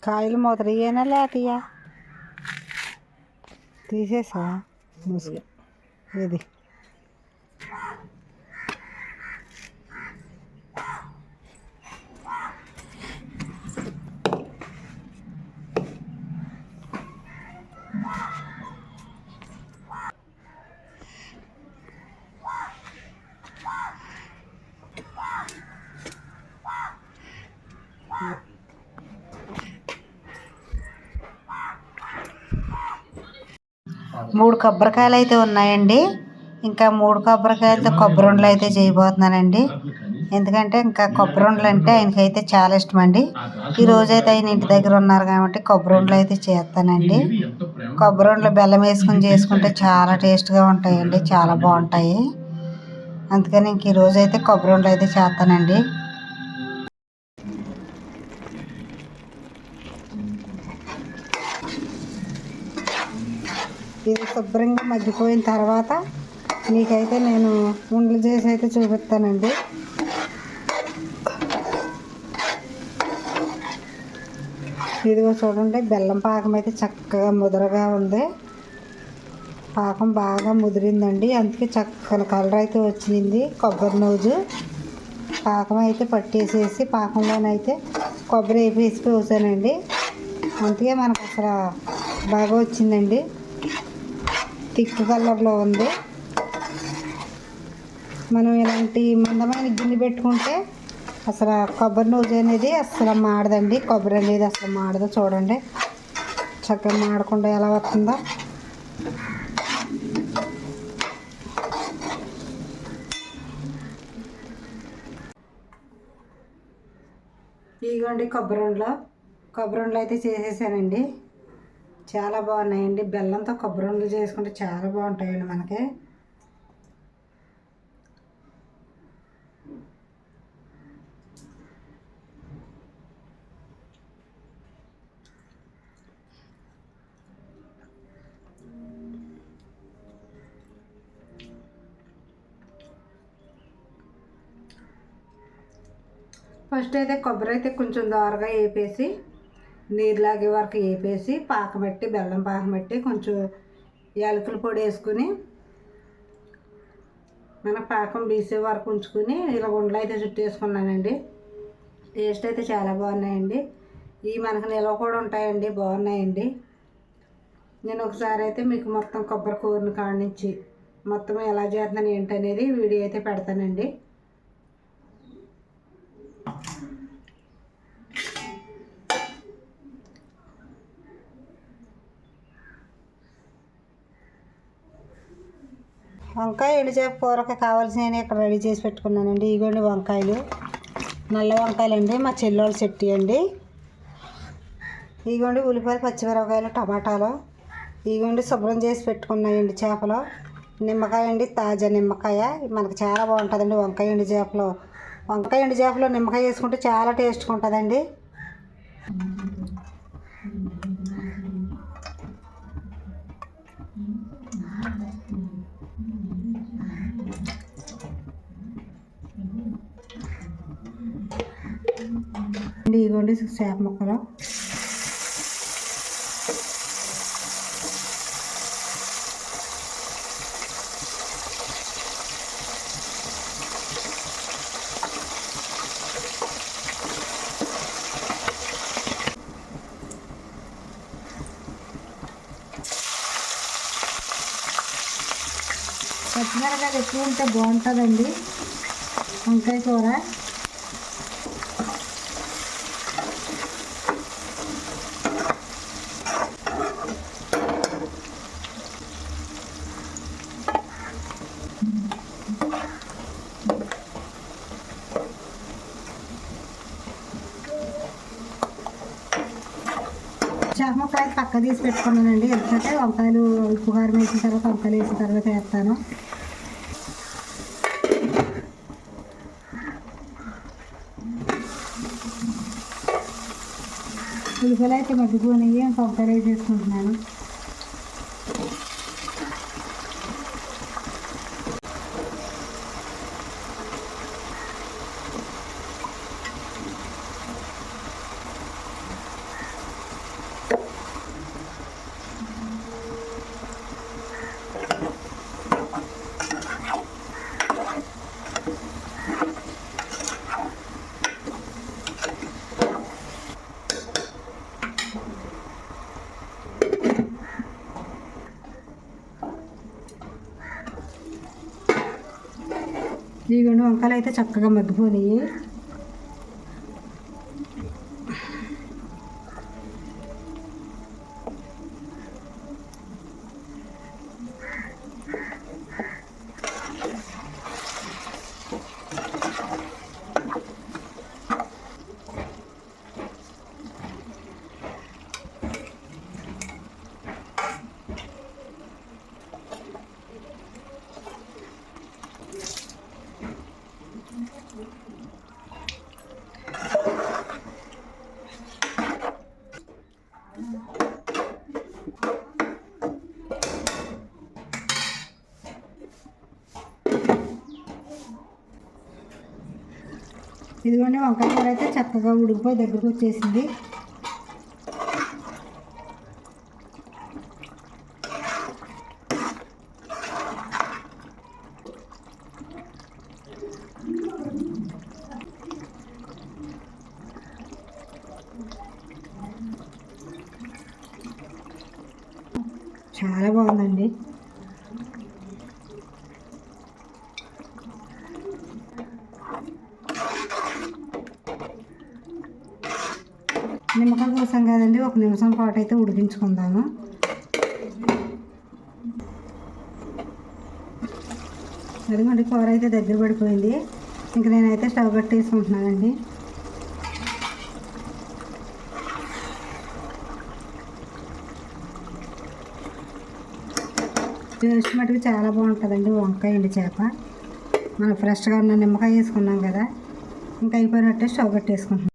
కాయలు మూతరియనా లేతయ్యా తీసేసా ముసుగు ఇది మూడు కొబ్బరికాయలు అయితే ఉన్నాయండి. ఇంకా 3 కొబ్బరికాయలతో కొబ్బరి ఉండలు అయితే చేయబోతున్నానండి. ఎందుకంటే ఇంకా కొబ్బరి ఉండలు అంటే ఆయనకైతే చాలా ఇష్టం అండి. ఈ రోజైతే ఆయన ఇంటి దగ్గర ఉన్నారు కాబట్టి కొబ్బరి ఉండలు అయితే చేస్తానండి. కొబ్బరి ఉండలు బెల్లం వేసుకుని చేసుకుంటే చాలా టేస్ట్గా ఉంటాయండి, చాలా బాగుంటాయి. అందుకని ఇంక ఈ రోజైతే కొబ్బరి ఉండలు అయితే చేస్తానండి. ఇది శుభ్రంగా మగ్గిపోయిన తర్వాత మీకైతే నేను ఉండలు చేసి అయితే చూపిస్తానండి. ఇదిగో చూడండి, బెల్లం పాకం అయితే చక్కగా ముదరగా ఉంది. పాకం బాగా ముదిరిందండి, అందుకే చక్కని కలర్ అయితే వచ్చింది. కొబ్బరి నూజు పాకం అయితే పట్టేసేసి పాకంలోనైతే కొబ్బరి వేసి పోసానండి. అందుకే మనకు అసలు బాగా వచ్చిందండి, థిక్ కలర్లో ఉంది. మనం ఇలాంటి మందమైన గిన్నె పెట్టుకుంటే అసలు కొబ్బరి నూజు అనేది అసలు మాడదండి, కొబ్బరి అనేది అసలు మాడదు. చూడండి చక్కగా మాడకుండా ఎలా వస్తుందో. ఇదిగోండి కొబ్బరి ఉండలు అయితే చేసేసానండి. చాలా బాగున్నాయండి. బెల్లంతో కొబ్బరి ఉండలు చేసుకుంటే చాలా బాగుంటాయండి మనకి. ఫస్ట్ అయితే కొబ్బరి అయితే కొంచెం దోరగా వేపేసి నీరు లాగే వరకు వేపేసి పాకం పెట్టి బెల్లం పాకం పెట్టి కొంచెం యాలకుల పొడి వేసుకుని మన పాకం బీసే వరకు ఉంచుకుని ఇలా ఉండలు అయితే చుట్టేసుకున్నానండి. టేస్ట్ అయితే చాలా బాగున్నాయండి. ఇవి మనకు నిల్వ కూడా ఉంటాయండి, బాగున్నాయండి. నేను ఒకసారి అయితే మీకు మొత్తం కొబ్బరి కూరని కాడించి మొత్తం ఎలా చేస్తున్నాను ఏంటనేది వీడియో అయితే పెడతానండి. వంకాయ ఎండుచేప కూరకి కావాల్సినవి ఇక్కడ రెడీ చేసి పెట్టుకున్నానండి. ఇగోండి వంకాయలు, నల్ల వంకాయలు అండి, మా చెల్లోళ్ళ చెట్టు అండి. ఇగోండి ఉల్లిపాయలు, పచ్చిమిరపకాయలు, టమాటాలు. ఇగోండి శుభ్రం చేసి పెట్టుకున్నాయండి చేపలు. నిమ్మకాయ అండి, తాజా నిమ్మకాయ. మనకు చాలా బాగుంటుందండి వంకాయ ఎండు చేపలో. వంకాయ ఎండు చేపలో నిమ్మకాయ వేసుకుంటే చాలా టేస్ట్గా ఉంటుందండి. ఇదిగోండి చేప ముక్కలు. పచ్చిమిరపకాయలు ఎక్కువ ఉంటే బాగుంటుందండి వంకాయ కూర. చేప ముక్కలు పక్క తీసి పెట్టుకున్నానండి, ఎందుకంటే వంకాయలు ఉప్పు కారం వేసిన తర్వాత వంకాయలు వేసిన తర్వాత వేస్తాను. ఉల్లిపాయలు అయితే మగ్గిపోయినాయి, వంకాయలు వేసేసుకుంటున్నాను. ఇదిగోండి వంకాయలు అయితే చక్కగా మగ్గిపోయినాయి. ఇదిగోండి వంకాయ కూర అయితే చక్కగా ఉడికిపోయి దగ్గరకు వచ్చేసింది. చాలా బాగుందండి. నిమ్మకాయ కోసం కదండి, 1 నిమిషం పాటు అయితే ఉడికించుకుందాము. అదిగోండి కూర అయితే దగ్గర పడిపోయింది. ఇంక నేనైతే స్టవ్ కట్టేసుకుంటున్నానండి. టేస్ట్ మటుకు చాలా బాగుంటుందండి. వంకాయ ఎండు చేప మనం ఫ్రెష్గా ఉన్న నిమ్మకాయ వేసుకున్నాం కదా, ఇంకా అయిపోయినట్టే స్టవ్ కట్టేసుకుంటున్నాం.